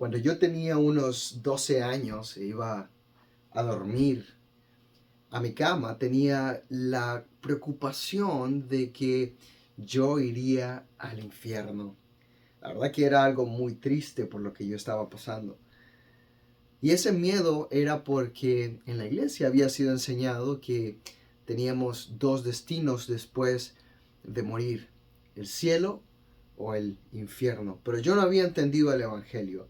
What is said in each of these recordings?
Cuando yo tenía unos 12 años e iba a dormir a mi cama, tenía la preocupación de que yo iría al infierno. La verdad que era algo muy triste por lo que yo estaba pasando. Y ese miedo era porque en la iglesia había sido enseñado que teníamos dos destinos después de morir, el cielo o el infierno. Pero yo no había entendido el Evangelio.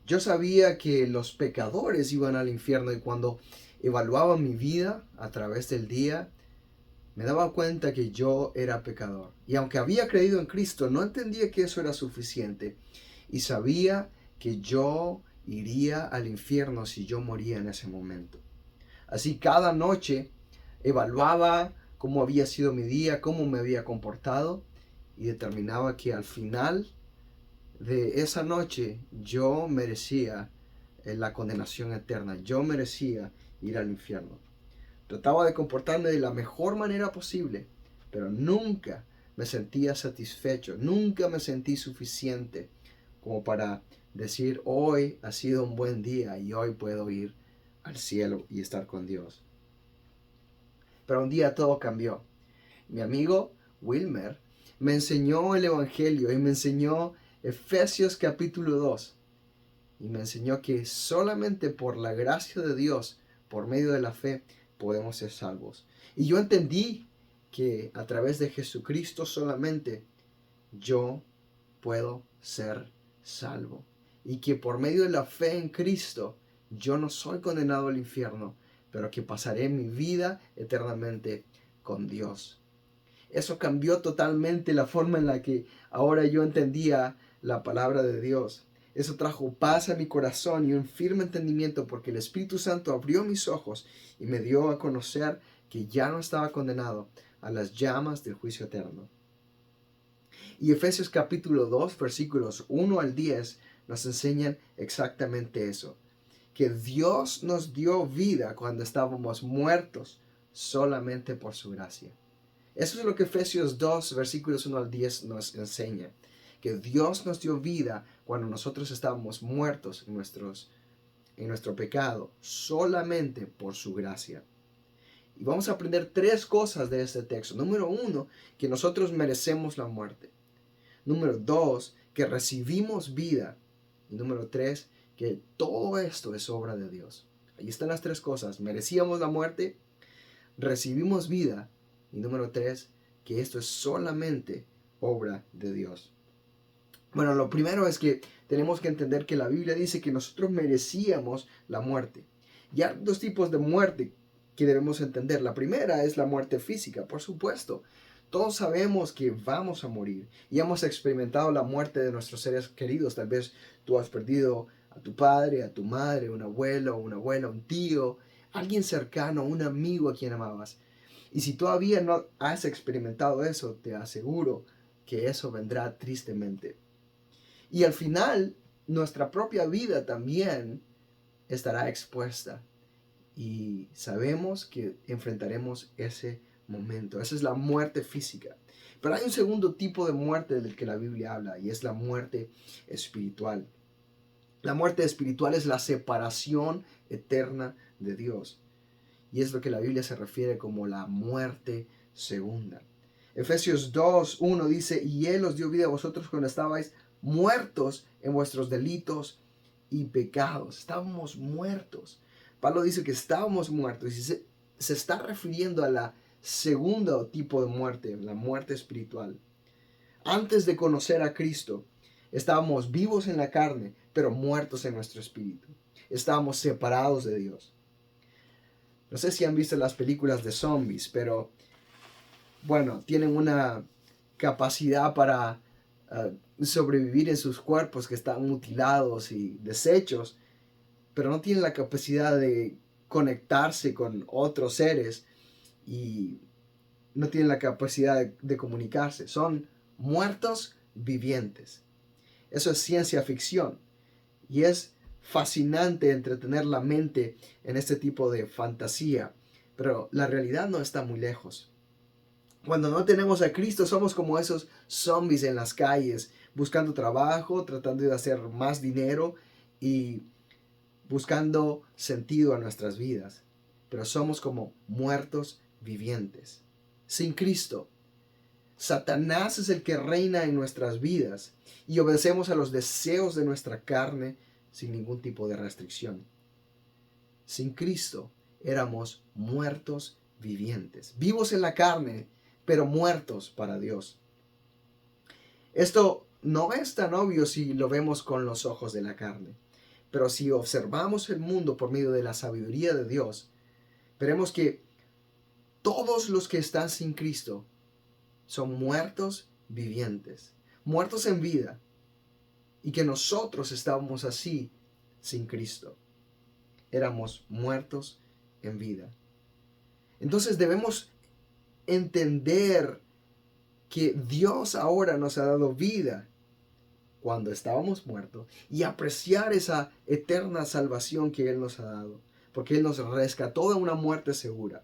Yo sabía que los pecadores iban al infierno y cuando evaluaba mi vida a través del día, me daba cuenta que yo era pecador. Y aunque había creído en Cristo, no entendía que eso era suficiente. Y sabía que yo iría al infierno si yo moría en ese momento. Así cada noche evaluaba cómo había sido mi día, cómo me había comportado y determinaba que al final de esa noche yo merecía la condenación eterna, yo merecía ir al infierno. Trataba de comportarme de la mejor manera posible, pero nunca me sentía satisfecho, nunca me sentí suficiente como para decir hoy ha sido un buen día y hoy puedo ir al cielo y estar con Dios. Pero un día todo cambió. Mi amigo Wilmer me enseñó el Evangelio y me enseñó Efesios capítulo 2 y me enseñó que solamente por la gracia de Dios, por medio de la fe, podemos ser salvos. Y yo entendí que a través de Jesucristo solamente yo puedo ser salvo. Y que por medio de la fe en Cristo yo no soy condenado al infierno, pero que pasaré mi vida eternamente con Dios. Eso cambió totalmente la forma en la que ahora yo entendía la palabra de Dios. Eso trajo paz a mi corazón y un firme entendimiento porque el Espíritu Santo abrió mis ojos y me dio a conocer que ya no estaba condenado a las llamas del juicio eterno. Y Efesios capítulo 2, versículos 1 al 10 nos enseñan exactamente eso. Que Dios nos dio vida cuando estábamos muertos solamente por su gracia. Eso es lo que Efesios 2, versículos 1 al 10 nos enseña. Que Dios nos dio vida cuando nosotros estábamos muertos en nuestro pecado, solamente por su gracia. Y vamos a aprender tres cosas de este texto. Número uno, que nosotros merecemos la muerte. Número dos, que recibimos vida. Y número tres, que todo esto es obra de Dios. Ahí están las tres cosas. Merecíamos la muerte, recibimos vida. Y número tres, que esto es solamente obra de Dios. Bueno, lo primero es que tenemos que entender que la Biblia dice que nosotros merecíamos la muerte. Y hay dos tipos de muerte que debemos entender. La primera es la muerte física, por supuesto. Todos sabemos que vamos a morir y hemos experimentado la muerte de nuestros seres queridos. Tal vez tú has perdido a tu padre, a tu madre, un abuelo, una abuela, un tío, alguien cercano, un amigo a quien amabas. Y si todavía no has experimentado eso, te aseguro que eso vendrá tristemente. Y al final, nuestra propia vida también estará expuesta. Y sabemos que enfrentaremos ese momento. Esa es la muerte física. Pero hay un segundo tipo de muerte del que la Biblia habla y es la muerte espiritual. La muerte espiritual es la separación eterna de Dios. Y es lo que la Biblia se refiere como la muerte segunda. Efesios 2, 1 dice, y Él os dio vida a vosotros cuando estabais muertos en vuestros delitos y pecados. Estábamos muertos. Pablo dice que estábamos muertos y se está refiriendo a la segunda tipo de muerte, la muerte espiritual. Antes de conocer a Cristo, estábamos vivos en la carne, pero muertos en nuestro espíritu. Estábamos separados de Dios. No sé si han visto las películas de zombies, pero bueno, tienen una capacidad para sobrevivir en sus cuerpos que están mutilados y deshechos, pero no tienen la capacidad de conectarse con otros seres y no tienen la capacidad de comunicarse. Son muertos vivientes. Eso es ciencia ficción y es fascinante entretener la mente en este tipo de fantasía, pero la realidad no está muy lejos. Cuando no tenemos a Cristo somos como esos zombies en las calles, buscando trabajo, tratando de hacer más dinero y buscando sentido a nuestras vidas. Pero somos como muertos vivientes. Sin Cristo, Satanás es el que reina en nuestras vidas y obedecemos a los deseos de nuestra carne sin ningún tipo de restricción. Sin Cristo éramos muertos vivientes, vivos en la carne, pero muertos para Dios. Esto no es tan obvio si lo vemos con los ojos de la carne, pero si observamos el mundo por medio de la sabiduría de Dios, veremos que todos los que están sin Cristo son muertos vivientes, muertos en vida, y que nosotros estábamos así sin Cristo. Éramos muertos en vida. Entonces debemos entender que Dios ahora nos ha dado vida cuando estábamos muertos y apreciar esa eterna salvación que Él nos ha dado, porque Él nos rescató de una muerte segura.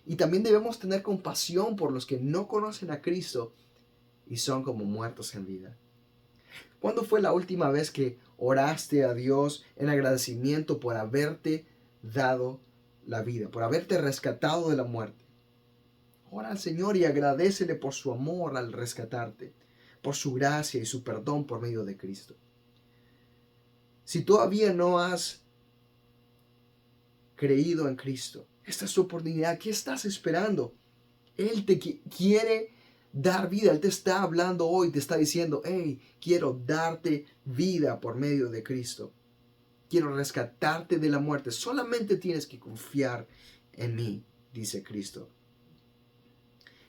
Y también debemos tener compasión por los que no conocen a Cristo y son como muertos en vida. ¿Cuándo fue la última vez que oraste a Dios en agradecimiento por haberte dado la vida, por haberte rescatado de la muerte? Ora al Señor y agradécele por su amor al rescatarte, por su gracia y su perdón por medio de Cristo. Si todavía no has creído en Cristo, esta es tu oportunidad. ¿Qué estás esperando? Él te quiere dar vida. Él te está hablando hoy, te está diciendo, hey, quiero darte vida por medio de Cristo. Quiero rescatarte de la muerte. Solamente tienes que confiar en mí, dice Cristo.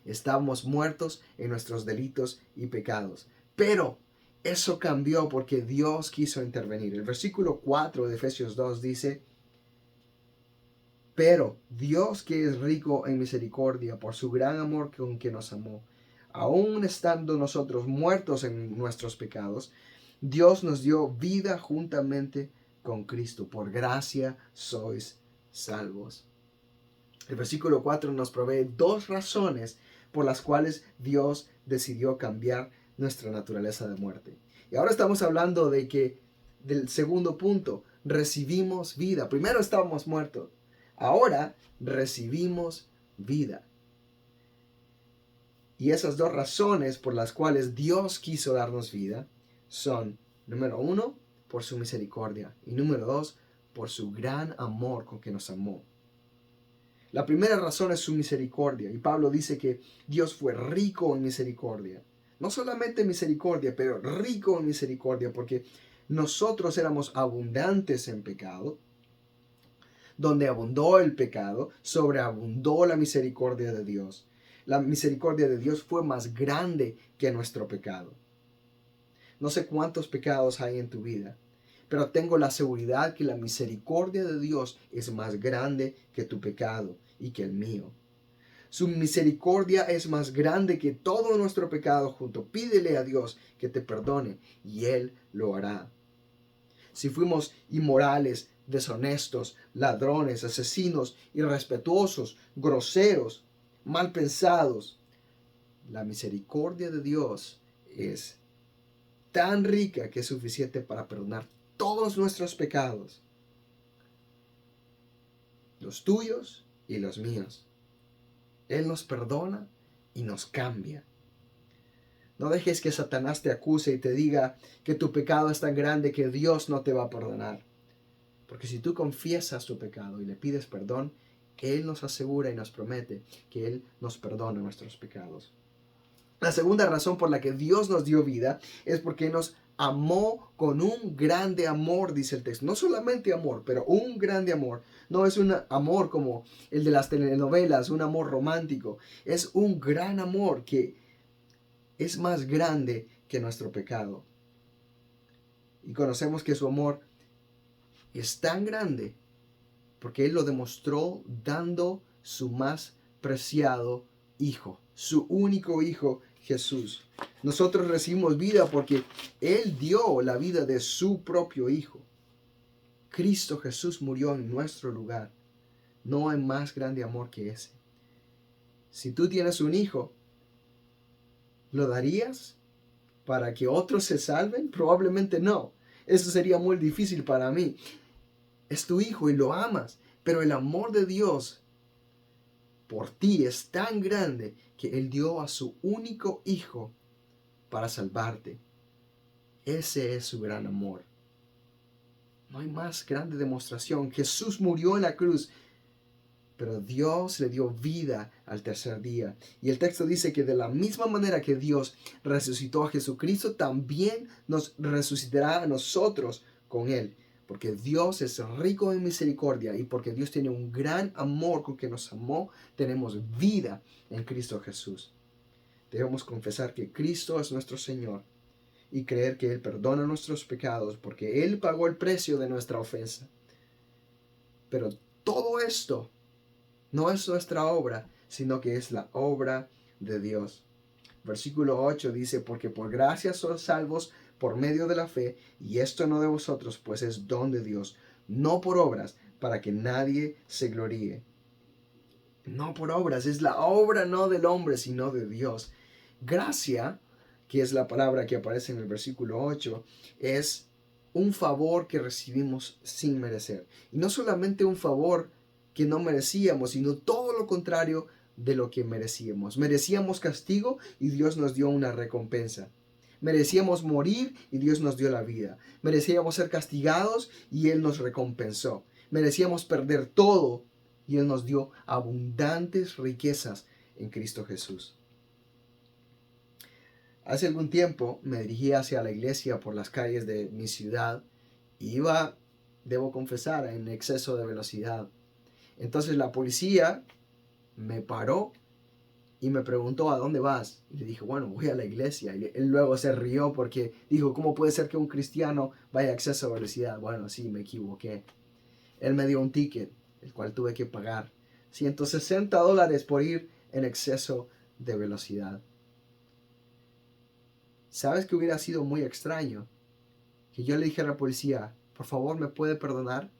Estábamos muertos en nuestros delitos y pecados. Pero eso cambió porque Dios quiso intervenir. El versículo 4 de Efesios 2 dice, pero Dios, que es rico en misericordia por su gran amor con que nos amó, aun estando nosotros muertos en nuestros pecados, Dios nos dio vida juntamente con Cristo. Por gracia sois salvos. El versículo 4 nos provee dos razones por las cuales Dios decidió cambiar nuestra naturaleza de muerte. Y ahora estamos hablando del segundo punto, recibimos vida. Primero estábamos muertos, ahora recibimos vida. Y esas dos razones por las cuales Dios quiso darnos vida son, número 1, por su misericordia, y número 2, por su gran amor con que nos amó. La primera razón es su misericordia, y Pablo dice que Dios fue rico en misericordia. No solamente misericordia, pero rico en misericordia, porque nosotros éramos abundantes en pecado. Donde abundó el pecado, sobreabundó la misericordia de Dios. La misericordia de Dios fue más grande que nuestro pecado. No sé cuántos pecados hay en tu vida, pero tengo la seguridad que la misericordia de Dios es más grande que tu pecado y que el mío. Su misericordia es más grande que todo nuestro pecado junto. Pídele a Dios que te perdone y Él lo hará. Si fuimos inmorales, deshonestos, ladrones, asesinos, irrespetuosos, groseros, mal pensados, la misericordia de Dios es tan rica que es suficiente para perdonar todos nuestros pecados, los tuyos y los míos. Él nos perdona y nos cambia. No dejes que Satanás te acuse y te diga que tu pecado es tan grande que Dios no te va a perdonar. Porque si tú confiesas tu pecado y le pides perdón, Él nos asegura y nos promete que Él nos perdona nuestros pecados. La segunda razón por la que Dios nos dio vida es porque nos amó con un grande amor, dice el texto. No solamente amor, pero un grande amor. No es un amor como el de las telenovelas, un amor romántico. Es un gran amor que es más grande que nuestro pecado. Y conocemos que su amor es tan grande porque Él lo demostró dando su más preciado Hijo, su único Hijo, Jesús. Nosotros recibimos vida porque Él dio la vida de su propio Hijo. Cristo Jesús murió en nuestro lugar. No hay más grande amor que ese. Si tú tienes un hijo, ¿lo darías? para que otros se salven? Probablemente no. Eso sería muy difícil para mí. Es tu hijo y lo amas, pero el amor de Dios por ti es tan grande que Él dio a su único hijo para salvarte. Ese es su gran amor. No hay más grande demostración. Jesús murió en la cruz, pero Dios le dio vida al tercer día. Y el texto dice que de la misma manera que Dios resucitó a Jesucristo, también nos resucitará a nosotros con Él. Porque Dios es rico en misericordia y porque Dios tiene un gran amor con que nos amó, tenemos vida en Cristo Jesús. Debemos confesar que Cristo es nuestro Señor y creer que Él perdona nuestros pecados porque Él pagó el precio de nuestra ofensa. Pero todo esto no es nuestra obra, sino que es la obra de Dios. Versículo 8 dice, porque por gracia sois salvos por medio de la fe, y esto no de vosotros, pues es don de Dios, no por obras, para que nadie se gloríe. No por obras, es la obra no del hombre, sino de Dios. Gracia, que es la palabra que aparece en el versículo 8, es un favor que recibimos sin merecer. Y no solamente un favor que no merecíamos, sino todo lo contrario de lo que merecíamos. Merecíamos castigo y Dios nos dio una recompensa. Merecíamos morir y Dios nos dio la vida. Merecíamos ser castigados y Él nos recompensó. Merecíamos perder todo y Él nos dio abundantes riquezas en Cristo Jesús. Hace algún tiempo me dirigí hacia la iglesia por las calles de mi ciudad y iba, debo confesar, en exceso de velocidad. Entonces la policía me paró y me preguntó, ¿a dónde vas? Y le dije, bueno, voy a la iglesia. Y él luego se rió porque dijo, ¿cómo puede ser que un cristiano vaya a exceso de velocidad? Bueno, sí, me equivoqué. Él me dio un ticket, el cual tuve que pagar $160 por ir en exceso de velocidad. ¿Sabes que hubiera sido muy extraño? Que yo le dijera al policía, por favor, ¿me puede perdonar?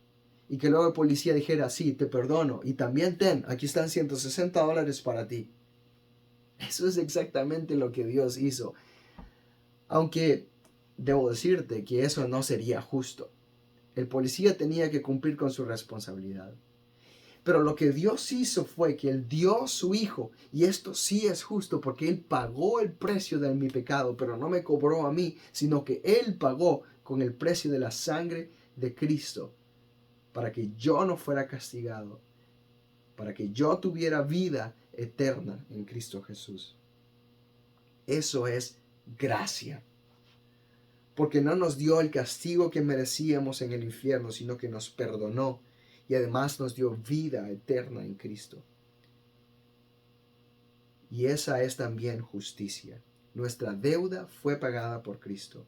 Y que luego el policía dijera, sí, te perdono. Y también aquí están $160 para ti. Eso es exactamente lo que Dios hizo. Aunque debo decirte que eso no sería justo. El policía tenía que cumplir con su responsabilidad. Pero lo que Dios hizo fue que Él dio a su Hijo, y esto sí es justo porque Él pagó el precio de mi pecado, pero no me cobró a mí, sino que Él pagó con el precio de la sangre de Cristo, para que yo no fuera castigado, para que yo tuviera vida eterna en Cristo Jesús. Eso es gracia. Porque no nos dio el castigo que merecíamos en el infierno, sino que nos perdonó y además nos dio vida eterna en Cristo. Y esa es también justicia. Nuestra deuda fue pagada por Cristo.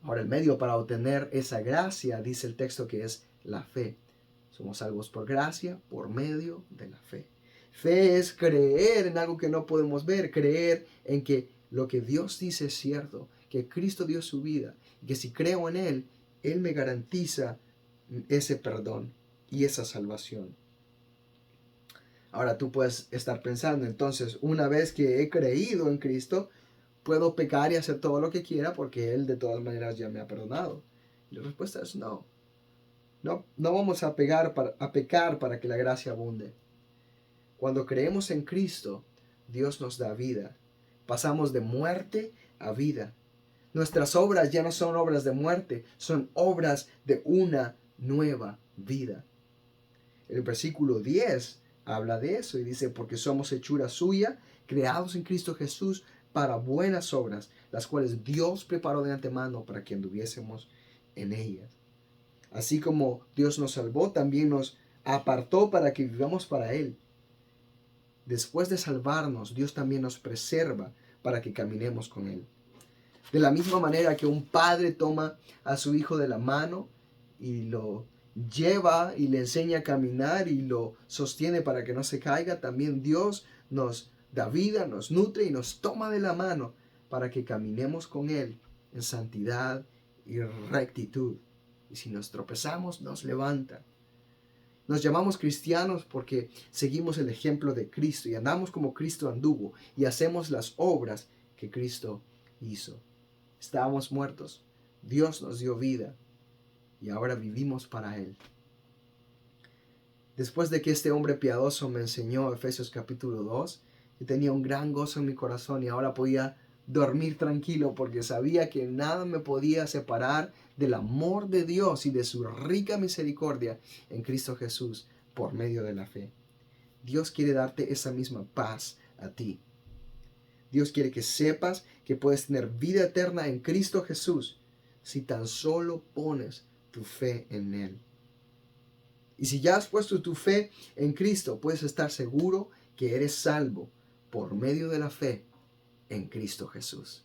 Ahora el medio para obtener esa gracia, dice el texto, que es la fe. Somos salvos por gracia, por medio de la fe. Fe es creer en algo que no podemos ver, creer en que lo que Dios dice es cierto, que Cristo dio su vida, y que si creo en Él, Él me garantiza ese perdón y esa salvación. Ahora tú puedes estar pensando, entonces, una vez que he creído en Cristo, puedo pecar y hacer todo lo que quiera porque Él de todas maneras ya me ha perdonado. Y la respuesta es no. No vamos a pecar para que la gracia abunde. Cuando creemos en Cristo, Dios nos da vida. Pasamos de muerte a vida. Nuestras obras ya no son obras de muerte, son obras de una nueva vida. El versículo 10 habla de eso y dice, porque somos hechura suya, creados en Cristo Jesús para buenas obras, las cuales Dios preparó de antemano para que anduviésemos en ellas. Así como Dios nos salvó, también nos apartó para que vivamos para Él. Después de salvarnos, Dios también nos preserva para que caminemos con Él. De la misma manera que un padre toma a su hijo de la mano y lo lleva y le enseña a caminar y lo sostiene para que no se caiga, también Dios nos da vida, nos nutre y nos toma de la mano para que caminemos con Él en santidad y rectitud. Y si nos tropezamos, nos levanta. Nos llamamos cristianos porque seguimos el ejemplo de Cristo y andamos como Cristo anduvo y hacemos las obras que Cristo hizo. Estábamos muertos. Dios nos dio vida y ahora vivimos para Él. Después de que este hombre piadoso me enseñó Efesios capítulo 2, yo tenía un gran gozo en mi corazón y ahora podía dormir tranquilo porque sabía que nada me podía separar del amor de Dios y de su rica misericordia en Cristo Jesús por medio de la fe. Dios quiere darte esa misma paz a ti. Dios quiere que sepas que puedes tener vida eterna en Cristo Jesús si tan solo pones tu fe en Él. Y si ya has puesto tu fe en Cristo, puedes estar seguro que eres salvo por medio de la fe en Cristo Jesús.